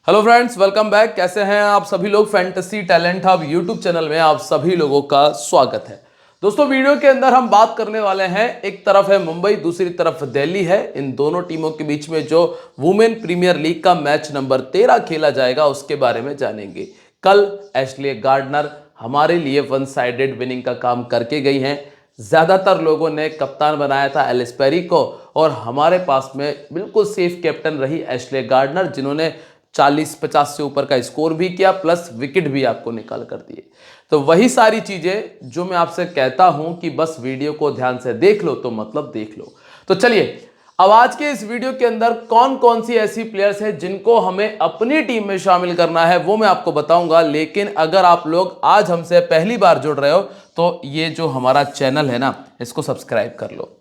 Hello friends, welcome back. कैसे हैं आप सभी लोग। Fantasy talent hub YouTube channel में आप सभी लोगों का स्वागत है। दोस्तों, वीडियो के अंदर हम बात करने वाले हैं, एक तरफ है मुंबई, दूसरी तरफ दिल्ली है। इन दोनों टीमों के बीच में जो वुमेन प्रीमियर लीग का मैच नंबर 13 खेला जाएगा उसके बारे में जानेंगे। कल एशले गार्डनर हमारे लिए वन साइडेड विनिंग का काम करके गई हैं। ज्यादातर लोगों ने कप्तान बनाया था एलिस पेरी को, और हमारे पास में बिल्कुल सेफ कैप्टन रही एशले गार्डनर, जिन्होंने 40-50 से ऊपर का स्कोर भी किया, प्लस विकेट भी आपको निकाल कर दिए। तो वही सारी चीजें जो मैं आपसे कहता हूं कि बस वीडियो को ध्यान से देख लो तो मतलब देख लो। तो चलिए, अब आज के इस वीडियो के अंदर कौन कौन सी ऐसी प्लेयर्स हैं जिनको हमें अपनी टीम में शामिल करना है वो मैं आपको बताऊंगा। लेकिन अगर आप लोग आज हमसे पहली बार जुड़ रहे हो तो ये जो हमारा चैनल है ना, इसको सब्सक्राइब कर लो।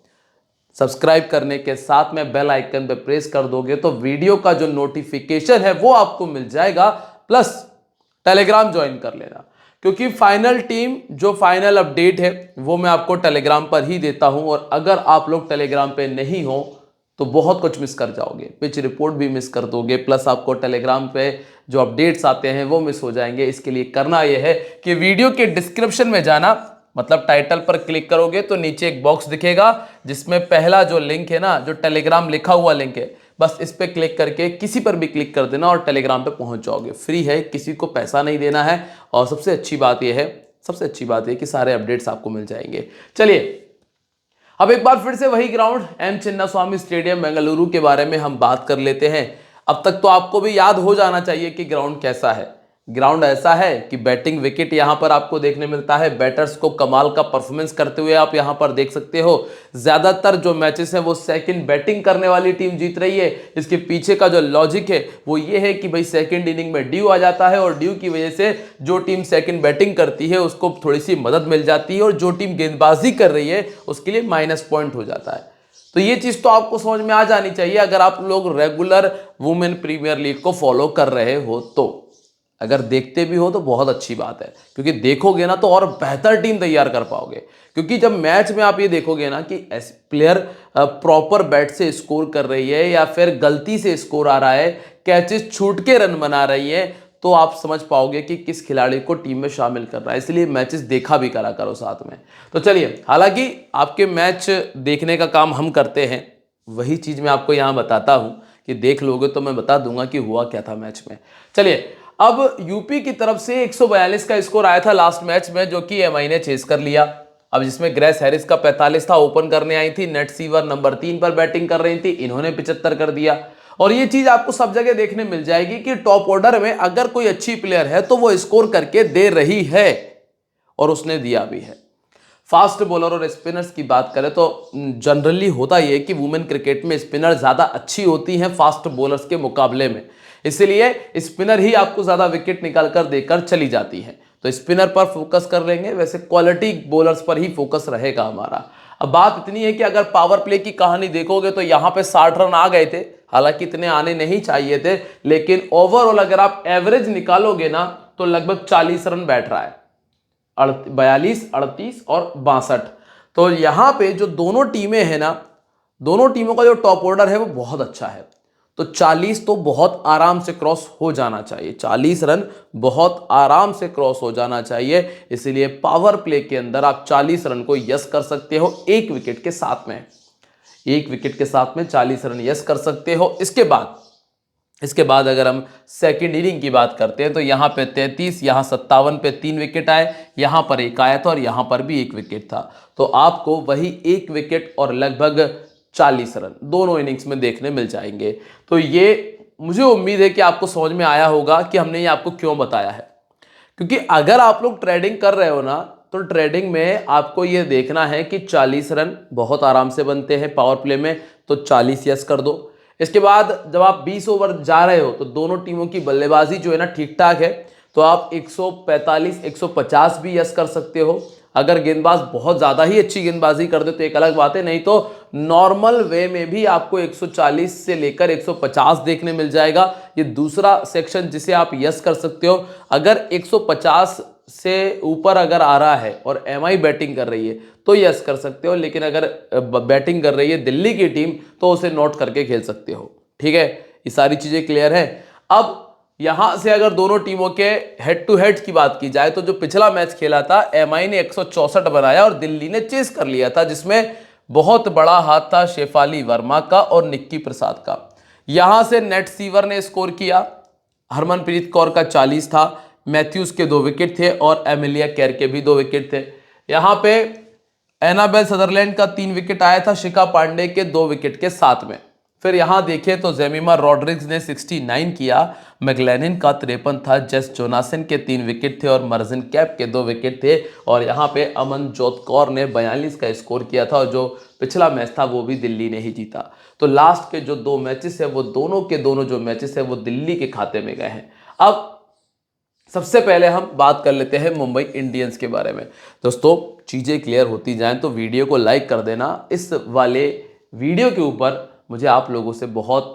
सब्सक्राइब करने के साथ में बेल आइकन पे प्रेस कर दोगे तो वीडियो का जो नोटिफिकेशन है वो आपको मिल जाएगा। प्लस टेलीग्राम ज्वाइन कर लेना, क्योंकि फाइनल टीम जो फाइनल अपडेट है वो मैं आपको टेलीग्राम पर ही देता हूं। और अगर आप लोग टेलीग्राम पे नहीं हो तो बहुत कुछ मिस कर जाओगे, पिच रिपोर्ट भी मिस कर दोगे, प्लस आपको टेलीग्राम पे जो अपडेट्स आते हैं वो मिस हो जाएंगे। इसके लिए करना यह है कि वीडियो के डिस्क्रिप्शन में जाना, मतलब टाइटल पर क्लिक करोगे तो नीचे एक बॉक्स दिखेगा जिसमें पहला जो लिंक है ना, जो टेलीग्राम लिखा हुआ लिंक है, बस इस पे क्लिक करके किसी पर भी क्लिक कर देना और टेलीग्राम पे पहुंच जाओगे। फ्री है, किसी को पैसा नहीं देना है। और सबसे अच्छी बात यह है कि सारे अपडेट्स आपको मिल जाएंगे। चलिए, अब एक बार फिर से वही ground M Chinnaswamy stadium Bengaluru के बारे में हम बात कर लेते हैं। अब तक तो आपको भी याद हो जाना चाहिए कि ग्राउंड कैसा है। ग्राउंड ऐसा है कि बैटिंग विकेट यहां पर आपको देखने मिलता है। बैटर्स को कमाल का परफॉर्मेंस करते हुए आप यहां पर देख सकते हो। ज्यादातर जो मैचेस हैं वो सेकंड बैटिंग करने वाली टीम जीत रही है। इसके पीछे का जो लॉजिक है वो ये है कि भाई सेकंड इनिंग में ड्यू आ जाता है, और ड्यू की वजह से जो टीम सेकंड बैटिंग करती है उसको थोड़ी सी मदद मिल जाती है, और जो टीम गेंदबाजी कर रही है उसके लिए माइनस पॉइंट हो जाता है। तो ये चीज तो आपको समझ में आ जानी चाहिए अगर आप लोग रेगुलर वुमेन प्रीमियर लीग को फॉलो कर रहे हो। तो अगर देखते भी हो तो बहुत अच्छी बात है, क्योंकि देखोगे ना तो और बेहतर टीम तैयार कर पाओगे। क्योंकि जब मैच में आप ये देखोगे ना कि प्लेयर प्रॉपर बैट से स्कोर कर रही है या फिर गलती से स्कोर आ रहा है, कैचेस छूट के रन बना रही है, तो आप समझ पाओगे कि किस खिलाड़ी को टीम में शामिल कर रहा है। इसलिए मैचेस देखा भी करा करो साथ में। तो चलिए, हालांकि आपके मैच देखने का काम हम करते हैं, वही चीज मैं आपको यहां बताता हूं कि देख लोगे तो मैं बता दूंगा कि हुआ क्या था मैच में। चलिए, अब यूपी की तरफ से 142 का स्कोर आया था लास्ट मैच में, जो कि एमआई ने चेस कर लिया। अब जिसमें ग्रेस हैरिस का 45 था, ओपन करने आई थी। नेट सीवर नंबर 3 पर बैटिंग कर रही थी, इन्होंने 75 कर दिया। और ये चीज आपको सब जगह देखने मिल जाएगी कि टॉप ऑर्डर में अगर कोई अच्छी प्लेयर है तो वो स्कोर करके दे रही है, और उसने दिया भी है। फास्ट बॉलर और स्पिनर्स की बात करें तो जनरली होता यह है कि वुमेन क्रिकेट में स्पिनर ज्यादा अच्छी होती हैं फास्ट बॉलर्स के मुकाबले में, इसलिए स्पिनर ही आपको ज्यादा विकेट निकाल कर देकर चली जाती है। तो स्पिनर पर फोकस कर लेंगे, वैसे क्वालिटी बॉलर्स पर ही फोकस रहेगा हमारा। अब बात इतनी है कि अगर पावर प्ले की कहानी देखोगे तो यहां पे 60 रन आ गए थे। हालांकि इतने आने नहीं चाहिए थे, लेकिन ओवरऑल अगर आप एवरेज निकालोगे ना तो लगभग 40 रन बैठ रहा है। 42, 38 और 62। तो यहां पे जो दोनों टीमें हैं ना, दोनों टीमों का जो टॉप ऑर्डर है वो बहुत अच्छा है। तो 40 तो बहुत आराम से क्रॉस हो जाना चाहिए, 40 रन बहुत आराम से क्रॉस हो जाना चाहिए। इसलिए पावर प्ले के अंदर आप 40 रन को यस कर सकते हो, एक विकेट के साथ में। एक विकेट के साथ में 40 रन यस कर सकते हो। इसके बाद अगर हम सेकंड इनिंग की बात करते हैं तो यहां पे 33, यहां 57 पे 3 विकेट आए, यहां पर एक आया था और यहां पर भी एक विकेट था। तो आपको वही एक विकेट और लगभग 40 रन दोनों इनिंग्स में देखने मिल जाएंगे। तो ये मुझे उम्मीद है कि आपको समझ में आया होगा कि हमने ये आपको क्यों बताया है। क्योंकि अगर आप लोग ट्रेडिंग कर रहे हो ना, तो ट्रेडिंग में आपको ये देखना है कि 40 रन बहुत आराम से बनते हैं पावर प्ले में, तो 40 यस कर दो। इसके बाद जब आप 20 ओवर जा रहे हो तो दोनों टीमों की बल्लेबाजी जो है ना ठीक ठाक है, तो आप 145, 150 भी यस कर सकते हो। अगर गेंदबाज बहुत ज्यादा ही अच्छी गेंदबाजी कर दे तो एक अलग बात है, नहीं तो नॉर्मल वे में भी आपको 140 से लेकर 150 देखने मिल जाएगा। ये दूसरा सेक्शन जिसे आप यस कर सकते हो। अगर 150 से ऊपर अगर आ रहा है और एमआई बैटिंग कर रही है तो यस कर सकते हो, लेकिन अगर बैटिंग कर रही है दिल्ली की टीम तो उसे नोट करके खेल सकते हो। ठीक है, ये सारी चीजें क्लियर है। अब यहां से अगर दोनों टीमों के हेड टू हेड की बात की जाए तो जो पिछला मैच खेला था एमआई ने 164 बनाया और दिल्ली ने चेस कर लिया था, जिसमें बहुत बड़ा हाथ था शेफाली वर्मा का और निक्की प्रसाद का। यहां से नेट सीवर ने स्कोर किया, हरमनप्रीत कौर का 40 था, मैथ्यूज के 2 विकेट थे और एमिलिया केयर के भी 2 विकेट थे। यहां पे एनाबेल सदरलैंड का 3 विकेट आया था शिखा पांडे के 2 विकेट के साथ में। फिर यहां देखें तो जेमिमा रॉड्रिग्स ने 69 किया, मैगलेनिन का 53 था, जेस जोनासन के 3 विकेट थे और मर्जिन कैप के 2 विकेट थे। और यहां पे अमनजोत कौर ने 42 का स्कोर किया था और जो पिछला मैच था वो भी दिल्ली ने ही जीता। तो लास्ट के जो 2 मैचेस है वो दोनों के दोनों जो मैचेस है वो दिल्ली के खाते में गए हैं। अब सबसे पहले हम बात कर लेते हैं मुंबई इंडियंस के बारे में। दोस्तों चीज़ें क्लियर होती जाएं तो वीडियो को लाइक कर देना। इस वाले वीडियो के ऊपर मुझे आप लोगों से बहुत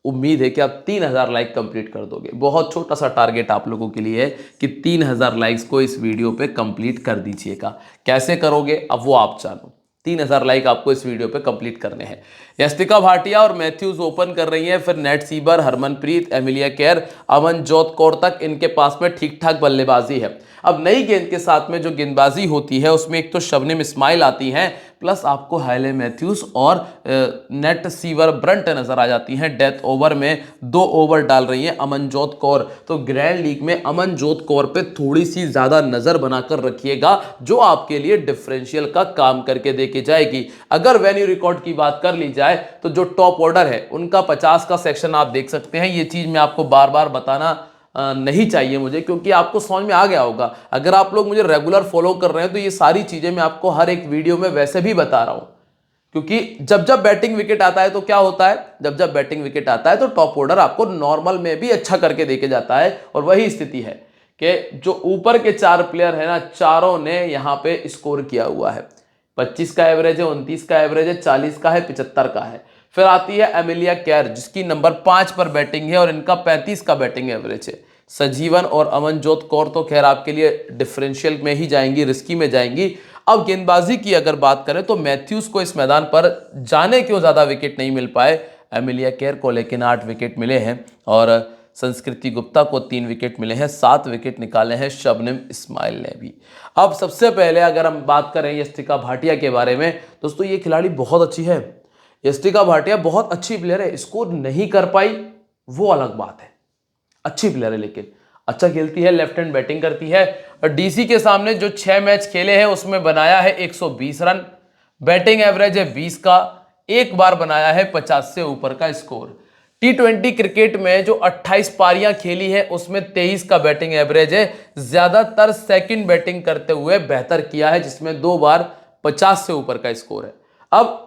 उम्मीद है कि आप 3000 लाइक कंप्लीट कर दोगे। बहुत छोटा सा टारगेट आप लोगों के लिए है कि 3000 लाइक्स को इस वीडियो पे कंप्लीट कर दीजिएगा। कैसे करोगे अब वो आप जानो। 3000 लाइक आपको इस वीडियो पे कंप्लीट करने हैं। यस्तिका भाटिया और मैथ्यूज ओपन कर रही हैं, फिर Nat Sciver, Harmanpreet, Amelia Kerr, Amanjot Kaur तक इनके पास में ठीक ठाक बल्लेबाजी है। अब नई गेंद के साथ में जो गेंदबाजी होती है उसमें एक तो शबनम इस्माइल आती हैं, प्लस आपको हाइले मैथ्यूज और नेट सीवर ब्रंट नजर आ जाती हैं। डेथ ओवर में 2 ओवर डाल रही हैं अमनजोत कौर। तो ग्रैंड लीग में अमनजोत कौर पे थोड़ी सी ज्यादा नजर बनाकर रखिएगा, जो आपके लिए डिफरेंशियल का काम करके देके जाएगी। अगर वेन्यू रिकॉर्ड की बात कर ली जाए तो जो टॉप ऑर्डर है उनका 50 का सेक्शन आप देख सकते हैं। ये चीज मैं आपको बार बार बताना नहीं चाहिए मुझे, क्योंकि आपको समझ में आ गया होगा। अगर आप लोग मुझे रेगुलर फॉलो कर रहे हैं तो ये सारी चीजें मैं आपको हर एक वीडियो में वैसे भी बता रहा हूं, क्योंकि जब जब बैटिंग विकेट आता है तो क्या होता है, जब जब बैटिंग विकेट आता है तो टॉप ऑर्डर आपको नॉर्मल में भी अच्छा करके देके जाता है। और वही स्थिति है कि जो ऊपर के 4 प्लेयर है ना, चारों ने यहां पे स्कोर किया हुआ है। 25 का एवरेज है, 29 का एवरेज है, 40 का है, 75 का है। फिर आती है एमिलिया केयर जिसकी नंबर 5 पर बैटिंग है और इनका 35 का बैटिंग एवरेज है। सजीवन और अमनजोत कौर तो खैर आपके लिए डिफरेंशियल में ही जाएंगी, रिस्की में जाएंगी। अब गेंदबाजी की अगर बात करें तो मैथ्यूज को इस मैदान पर जाने क्यों ज्यादा विकेट नहीं मिल पाए, एमिलिया केयर को लेकिन 8 विकेट मिले हैं और संस्कृति गुप्ता को 3 विकेट मिले हैं, 7 विकेट निकाले हैं शबनम इस्माइल ने भी। अब सबसे पहले अगर हम बात करें यस्तिका भाटिया के बारे में, दोस्तों ये खिलाड़ी बहुत अच्छी है। यस्तिका भाटिया बहुत अच्छी प्लेयर है, स्कोर नहीं कर पाई वो अलग बात है, अच्छी प्लेयर है लेकिन अच्छा खेलती है, लेफ्ट हैंड बैटिंग करती है। और डीसी के सामने जो 6 मैच खेले हैं उसमें बनाया है 120 रन, बैटिंग एवरेज है 20 का, एक बार बनाया है 50 से ऊपर का स्कोर। T20 क्रिकेट में जो 28 पारियां खेली है उसमें 23 का बैटिंग एवरेज है, ज्यादातर सेकंड बैटिंग करते हुए बेहतर किया है, जिसमें 2 बार 50 से ऊपर का स्कोर है। अब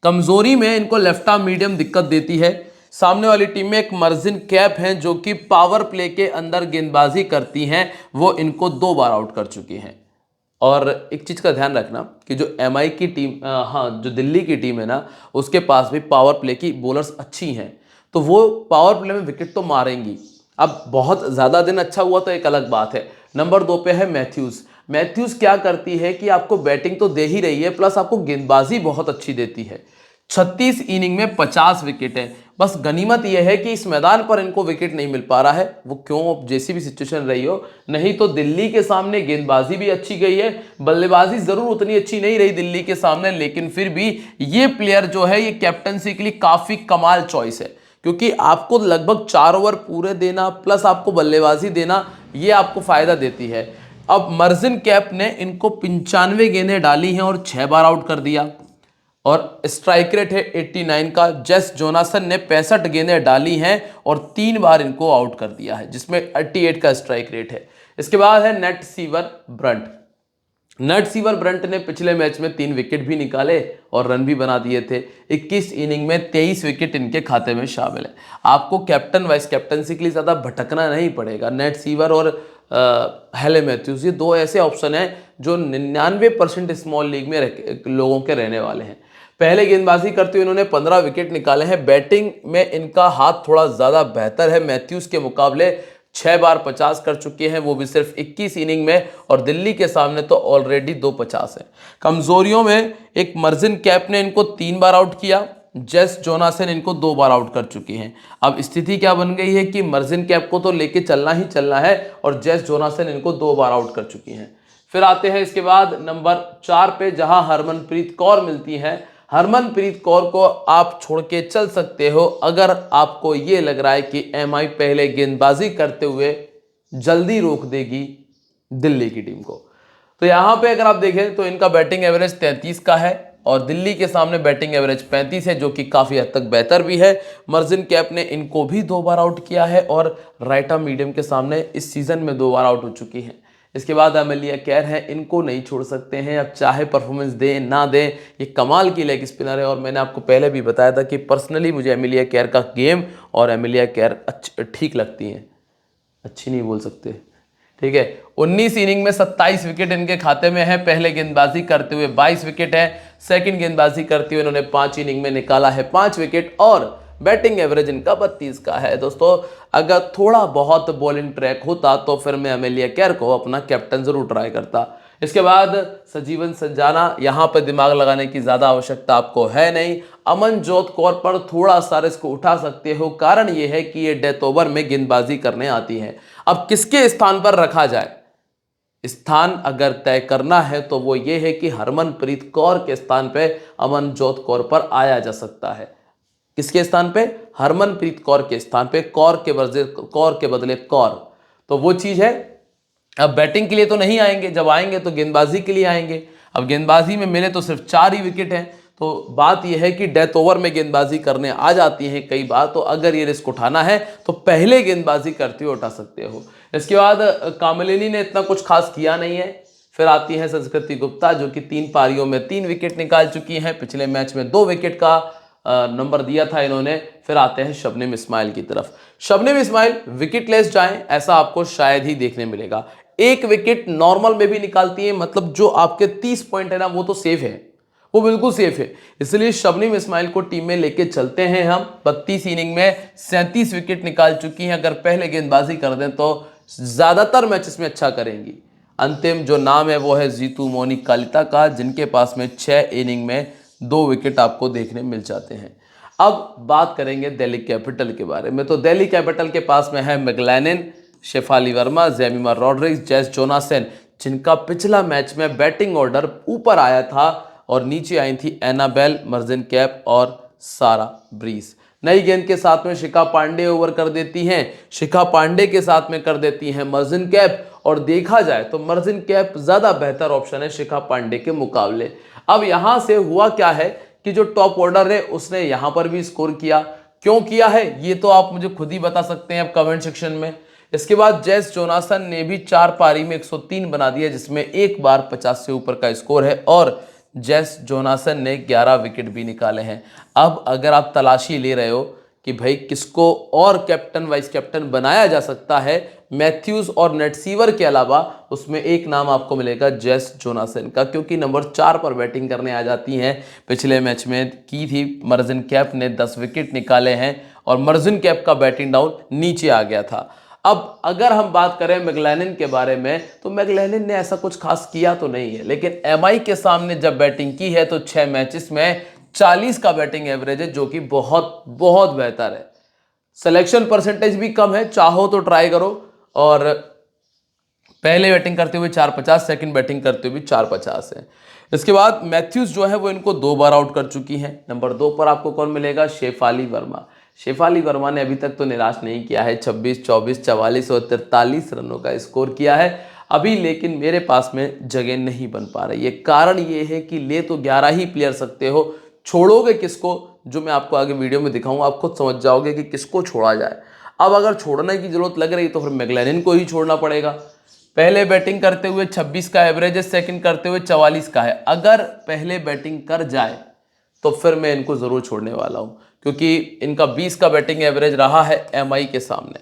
कमजोरी में इनको लेफ्ट आर्म मीडियम दिक्कत देती है। सामने वाली टीम में एक मर्जिन कैप है जो कि पावर प्ले के अंदर गेंदबाजी करती हैं, वो इनको 2 बार आउट कर चुकी हैं। और एक चीज का ध्यान रखना कि जो एमआई की टीम, जो दिल्ली की टीम है ना, उसके पास भी पावर प्ले की बॉलर्स अच्छी हैं, तो वो पावर प्ले में विकेट तो मारेंगी। अब बहुत ज्यादा दिन अच्छा हुआ तो एक अलग बात है। नंबर 2 पे है मैथ्यूज। मैथ्यूज क्या करती है कि आपको बैटिंग तो दे ही रही है, प्लस आपको गेंदबाजी बहुत अच्छी देती है। 36 इनिंग में 50 विकेट है। बस गनीमत यह है कि इस मैदान पर इनको विकेट नहीं मिल पा रहा है, वो क्यों, जैसी भी सिचुएशन रही हो। नहीं तो दिल्ली के सामने गेंदबाजी भी अच्छी गई है, बल्लेबाजी जरूर उतनी अच्छी नहीं रही दिल्ली के सामने, लेकिन फिर भी ये प्लेयर जो है ये कैप्टनसी के लिए काफी कमाल चॉइस है, क्योंकि आपको लगभग 4 ओवर पूरे देना प्लस आपको बल्लेबाजी देना, ये आपको फायदा देती है। अब मर्जिन कैप ने इनको 95 गेंदें डाली हैं और 6 बार आउट कर दिया और स्ट्राइक रेट है 89 का। जेस जोनासन ने 65 गेंदें डाली हैं और 3 बार इनको आउट कर दिया है, जिसमें 88 का स्ट्राइक रेट है। इसके बाद है net sewer Brunt. Net sewer Brunt ने पिछले मैच में 3 विकेट भी निकाले और रन भी बना दिए थे। 21 इनिंग में 23 विकेट इनके खाते में शामिल है। आपको कैप्टन वाइस कैप्टनसी के लिए ज़्यादा भटकना नहीं पड़ेगा। नेट सीवर और हेले मैथ्यूज, ये 2 ऐसे ऑप्शन हैं जो 99% स्मॉल लीग में लोगों के रहने वाले हैं। पहले गेंदबाजी करते हुए इन्होंने 15 विकेट निकाले हैं। बैटिंग में इनका हाथ थोड़ा ज़्यादा बेहतर है मैथ्यूज के मुकाबले। 6 बार 50 कर चुके हैं, वो भी सिर्फ 21 इनिंग में, और दिल्ली के सामने तो ऑलरेडी 2 50 है। कमजोरियों में एक मर्जिन कैप ने इनको 3 बार आउट किया, जेस जोनासन इनको 2 बार आउट कर चुकी हैं। अब स्थिति क्या बन गई है कि मर्जिन कैप को तो लेके चलना ही चलना है और जेस जोनासन इनको 2 बार आउट कर चुकी हैं। फिर आते हैं इसके बाद नंबर 4 पे, जहां हरमनप्रीत कौर मिलती हैं। हरमनप्रीत कौर को आप छोड़ के चल सकते हो अगर आपको ये लग रहा है कि एमआई पहले गेंदबाजी करते हुए जल्दी रोक देगी दिल्ली की टीम को। तो यहां पे अगर आप देखें तो इनका बैटिंग एवरेज 33 का है और दिल्ली के सामने बैटिंग एवरेज 35 है, जो कि काफी हद तक बेहतर भी है। मर्जिन कैप ने इनको भी 2 बार आउट किया है और राइट आर्म मीडियम के सामने इस सीजन में 2 बार आउट हो चुकी हैं। इसके बाद अमेलिया केयर है, इनको नहीं छोड़ सकते हैं, अब चाहे परफॉर्मेंस दें ना दें, ये कमाल की लेग स्पिनर है। और मैंने आपको पहले भी बताया था कि पर्सनली मुझे अमेलिया केयर का गेम और अमेलिया केयर ठीक लगती हैं, अच्छी नहीं बोल सकते, ठीक है। 19 इनिंग में 27 विकेट इनके खाते में है। पहले गेंदबाजी करते हुए 22 विकेट है, सेकंड गेंदबाजी करते हुए इन्होंने 5 इनिंग में निकाला है 5 विकेट और बैटिंग एवरेज इनका 32 का है। दोस्तों अगर थोड़ा बहुत बॉलिंग ट्रैक होता तो फिर मैं अमेलिया केयर को अपना कैप्टन जरूर ट्राई करता। इसके बाद सजीवन संजाना, यहां पर दिमाग लगाने की ज्यादा आवश्यकता आपको है नहीं। अमनजोत कौर पर थोड़ा सा रिस्क उठा सकते हो, कारण यह है कि ये डेथ ओवर में गेंदबाजी करने आती है। अब किसके स्थान पर रखा जाए, स्थान अगर तय करना है तो वो ये है कि हरमनप्रीत कौर के स्थान पे अमनजोत कौर पर आया जा सकता है। किसके स्थान पे? हरमनप्रीत कौर के स्थान पे, कौर के बदले कौर। तो वो चीज है। अब बैटिंग के लिए तो नहीं आएंगे, जब आएंगे तो गेंदबाजी के लिए आएंगे। अब गेंदबाजी में मिले तो सिर्फ 4 ही विकेट हैं, तो बात यह है कि डेथ ओवर में गेंदबाजी करने आ जाती है कई बार, तो अगर ये रिस्क उठाना है तो पहले गेंदबाजी करते हुए उठा सकते हो। इसके बाद कामिलिनी ने इतना कुछ खास किया नहीं है। फिर आती है संस्कृति गुप्ता, जो कि 3 पारियों में 3 विकेट निकाल चुकी हैं, पिछले मैच में 2 विकेट का नंबर दिया था इन्होंने। फिर आते हैं शबनम इस्माइल की तरफ। शबनम इस्माइल विकेटलेस जाएं ऐसा आपको शायद ही देखने मिलेगा। 1 विकेट नॉर्मल में भी निकालती है, मतलब जो आपके 30 पॉइंट है ना, वो तो सेफ है, वो बिल्कुल सेफ है। इसलिए शबनम इस्माइल को टीम में लेके चलते हैं हम। 32 इनिंग में 37 विकेट निकाल चुकी हैं, अगर पहले गेंदबाजी कर दें तो ज्यादातर मैचेस में अच्छा करेंगी। अंतिम जो नाम है वो है जीतू मोनी कालिता का, जिनके पास में 6 इनिंग में 2 विकेट आपको देखने मिल जाते हैं। अब बात करेंगे दिल्ली कैपिटल के बारे में। तो दिल्ली कैपिटल के पास में है Meg Lanning, Shafali Verma, Jemimah Rodrigues, Jess Jonassen, जिनका पिछला मैच में बैटिंग ऑर्डर ऊपर आया था और नीचे आई थी एनाबेल, मर्जिन कैप और सारा ब्रीस। नई गेंद के साथ में शिखा पांडे ओवर कर देती हैं, शिखा पांडे के साथ में कर देती हैं मर्जिन कैप, और देखा जाए तो मर्जिन कैप ज्यादा बेहतर ऑप्शन है शिखा पांडे के मुकाबले। अब यहां से हुआ क्या है कि जो टॉप ऑर्डर है उसने यहां पर भी स्कोर किया। क्यों किया है ये तो आप मुझे खुद ही बता सकते हैं अब कमेंट सेक्शन में। इसके बाद जेस जोनासन ने भी 4 पारी में 103 बना दिया, जिसमें एक बार 50 से ऊपर का स्कोर है, और जेस जोनासन ने 11 विकेट भी निकाले हैं। अब अगर आप तलाशी ले रहे हो कि भाई किसको और कैप्टन वाइस कैप्टन बनाया जा सकता है मैथ्यूज और नेटसीवर के अलावा, उसमें एक नाम आपको मिलेगा जेस जोनासन का, क्योंकि नंबर 4 पर बैटिंग करने आ जाती हैं। पिछले मैच में की थी मर्जिन कैप ने 10 विकेट निकाले हैं और मर्जिन कैप का बैटिंग डाउन नीचे आ गया था। अब अगर हम बात करें मैगलैनिन के बारे में, तो मैगलैनिन ने ऐसा कुछ खास किया तो नहीं है, लेकिन एमआई के सामने जब बैटिंग की है तो 6 मैचेस में 40 का बैटिंग एवरेज है, जो कि बहुत बहुत बेहतर है। सिलेक्शन परसेंटेज भी कम है, चाहो तो ट्राई करो। और पहले बैटिंग करते हुए 450, सेकंड बैटिंग करते हुए 450 है। इसके बाद मैथ्यूज जो है वो इनको 2 बार आउट कर चुकी हैं। नंबर 2 पर आपको कौन मिलेगा? शेफाली वर्मा। शेफाली वर्मा ने अभी तक तो निराश नहीं किया है, 26, 24, 44 और 43 रनों का स्कोर किया है अभी, लेकिन मेरे पास में जगह नहीं बन पा रही है। कारण ये है कि ले तो 11 ही प्लेयर सकते हो, छोड़ोगे किसको, जो मैं आपको आगे वीडियो में दिखाऊंगा, आप खुद समझ जाओगे कि किसको छोड़ा जाए। अब अगर छोड़ने की जरूरत लग रही तो फिर मैगलैनिन को ही छोड़ना पड़ेगा। पहले बैटिंग करते हुए 26 का एवरेज है, सेकंड करते हुए 44 का है। अगर पहले बैटिंग कर जाए तो फिर मैं इनको जरूर छोड़ने वाला हूं, क्योंकि इनका 20 का बैटिंग एवरेज रहा है एमआई के सामने।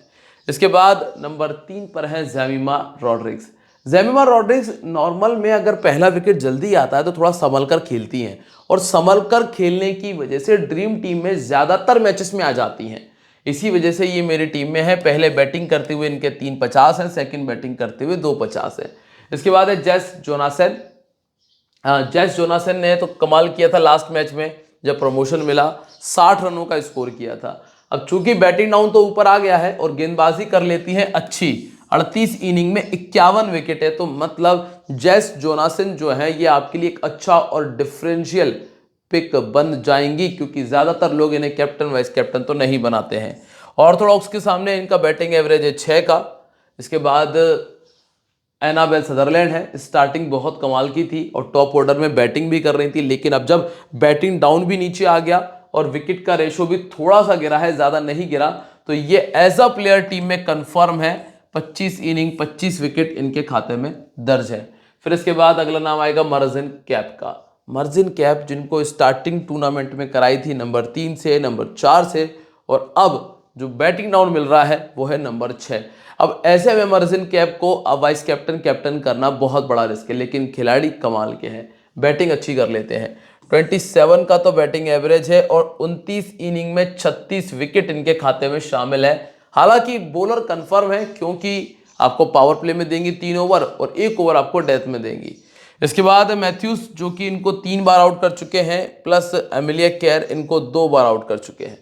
इसके बाद नंबर 3 पर है जेमिमा रॉड्रिग्स। जेमिमा रॉड्रिग्स नॉर्मल में अगर पहला विकेट जल्दी आता है तो थोड़ा संभल कर खेलती हैं, और संभल कर खेलने की वजह से ड्रीम टीम में ज्यादातर मैचेस में आ जाती हैं। इसी वजह से ये मेरी टीम में है। पहले बैटिंग करते हुए इनके 350 हैं, सेकंड बैटिंग करते हुए 250 है। इसके बाद है जेस जोनासन। जेस जोनासन ने तो कमाल किया था लास्ट मैच में, जब प्रमोशन मिला 60 रनों का स्कोर किया था। अब चूंकि बैटिंग डाउन तो ऊपर आ गया है और गेंदबाजी कर लेती है अच्छी, 38 इनिंग में 51 विकेट है, तो मतलब जेस जोनासन जो है ये आपके लिए एक अच्छा और डिफरेंशियल पिक बन जाएंगी, क्योंकि ज्यादातर लोग इन्हें कैप्टन वाइस कैप्टन तो नहीं बनाते हैं। ऑर्थोडॉक्स के सामने इनका बैटिंग एवरेज है 6 का। इसके बाद एनाबेल सदरलैंड है, स्टार्टिंग बहुत कमाल की थी और टॉप ऑर्डर में बैटिंग भी कर रही थी, लेकिन अब जब बैटिंग डाउन भी नीचे आ गया और विकेट का रेशो भी थोड़ा सा गिरा है, ज्यादा नहीं गिरा, तो ये एज अ प्लेयर टीम में कंफर्म है। 25 इनिंग 25 विकेट इनके खाते में दर्ज है। फिर इसके बाद अगला नाम आएगा मर्जिन कैप का। मर्जिन कैप जिनको स्टार्टिंग टूर्नामेंट में कराई थी नंबर 3 से, नंबर 4 से, और अब जो बैटिंग डाउन मिल रहा है वो है नंबर 6। अब ऐसे में मर्जिन कैप को अब वाइस कैप्टन कैप्टन करना बहुत बड़ा रिस्क है, लेकिन खिलाड़ी कमाल के हैं, बैटिंग अच्छी कर लेते हैं। 27 का तो बैटिंग एवरेज है और 29 इनिंग में 36 विकेट इनके खाते में शामिल है। हालांकि बॉलर कंफर्म है, क्योंकि आपको पावर प्ले में देंगी 3 ओवर और 1 ओवर आपको डेथ में देंगी। इसके बाद मैथ्यूज जो कि इनको 3 बार आउट कर चुके हैं, प्लस एमिलिया केयर इनको 2 बार आउट कर चुके हैं,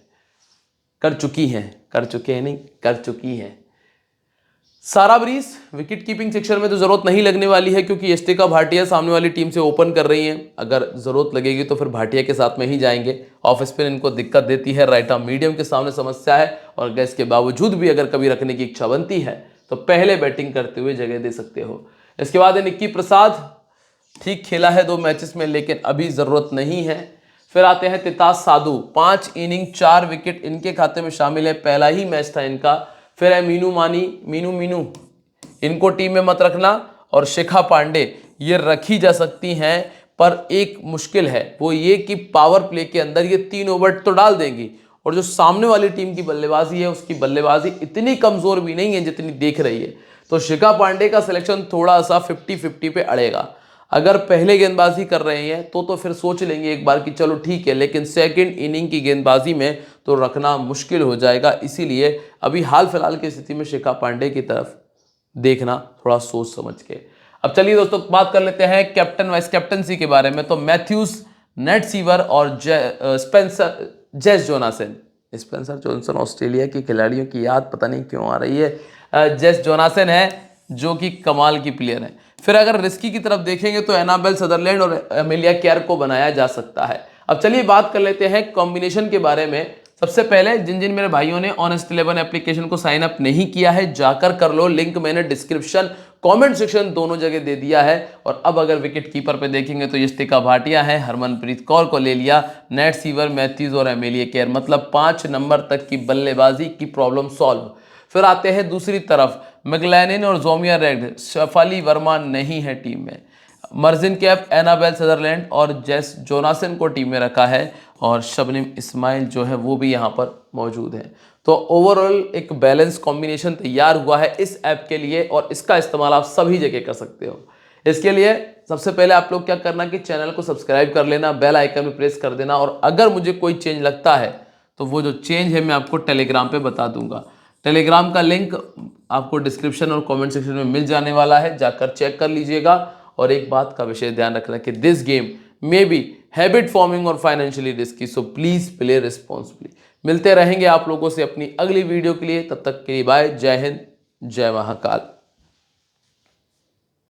कर चुकी हैं। सारा ब्रीस विकेट कीपिंग सेक्शन में तो जरूरत नहीं लगने वाली है, क्योंकि यस्टिका भाटिया सामने वाली टीम से ओपन कर रही हैं। अगर जरूरत लगेगी तो फिर भाटिया के साथ में ही जाएंगे। ऑफ स्पिन इनको दिक्कत देती है, राइट आर्म मीडियम के सामने समस्या है, और गैस के बावजूद भी अगर कभी रखने की इच्छा बनती है तो पहले बैटिंग करते हुए जगह दे सकते हो। इसके बाद निक्की प्रसाद, ठीक खेला है 2 मैचेस में, लेकिन अभी जरूरत नहीं है। फिर आते हैं तितास साधु, 5 इनिंग 4 विकेट इनके खाते में शामिल है, पहला ही मैच था इनका। फिर है मीनू, इनको टीम में मत रखना। और शिखा पांडे ये रखी जा सकती हैं, पर एक मुश्किल है, वो ये कि पावर प्ले के अंदर ये 3 ओवर तो डाल देंगी, और जो सामने वाली टीम की बल्लेबाजी है उसकी बल्लेबाजी इतनी कमजोर भी नहीं है जितनी देख रही है, तो शिखा पांडे का सिलेक्शन थोड़ा सा 50-50 पे अड़ेगा। अगर पहले गेंदबाजी कर रहे हैं तो फिर सोच लेंगे एक बार कि चलो ठीक है, लेकिन सेकंड इनिंग की गेंदबाजी में तो रखना मुश्किल हो जाएगा। इसीलिए अभी हाल फिलहाल की स्थिति में शिखा पांडे की तरफ देखना थोड़ा सोच समझ के। अब चलिए दोस्तों बात कर लेते हैं कैप्टन वाइस कैप्टनसी के बारे में। तो मैथ्यूज, नेट सीवर और Jess Jonassen. Spencer Johnson Australia के खिलाड़ियों की याद पता नहीं क्यों आ रही है। जेस जोनासन है जो कि कमाल की प्लेयर है। फिर अगर रिस्की की तरफ देखेंगे तो एनाबेल सदरलैंड और एमिलिया केयर को बनाया जा सकता है। अब चलिए बात कर लेते हैं कॉम्बिनेशन के बारे में। सबसे पहले जिन मेरे भाइयों ने ऑनेस्ट 11 एप्लीकेशन को साइन अप नहीं किया है, जाकर कर लो, लिंक मैंने डिस्क्रिप्शन कमेंट सेक्शन दोनों जगह दे दिया है। और अब अगर विकेट कीपर पे देखेंगे तो यस्टिका भाटिया है, हरमनप्रीत कौर को ले लिया, नेट सीवर, मैथ्यूज और एमिलिया केयर, मतलब 5 नंबर तक की बल्लेबाजी की प्रॉब्लम सॉल्व। फिर आते हैं दूसरी तरफ, मैगलैनिन और जोमिया रेड, शफाली वर्मा नहीं है टीम में। मर्जिन कैप, एनाबेल सदरलैंड और जेस जोनासन को टीम में रखा है, और शबनम इस्माइल जो है वो भी यहाँ पर मौजूद है। तो ओवरऑल एक बैलेंस कॉम्बिनेशन तैयार हुआ है इस ऐप के लिए, और इसका इस्तेमाल आप सभी जगह कर सकते हो। इसके लिए सबसे पहले आप लोग क्या करना कि चैनल को सब्सक्राइब कर लेना, बेल आइकन में प्रेस कर देना, और अगर मुझे कोई चेंज लगता है तो वो जो चेंज है मैं आपको टेलीग्राम पे बता दूंगा। टेलीग्राम का लिंक आपको डिस्क्रिप्शन और कमेंट सेक्शन में मिल जाने वाला है, जाकर चेक कर लीजिएगा। और एक बात का विशेष ध्यान रखना कि this game may be habit forming और financially risky, so please play responsibly. मिलते रहेंगे आप लोगों से अपनी अगली वीडियो के लिए, तब तक के लिए बाय, जय हिंद, जय महाकाल।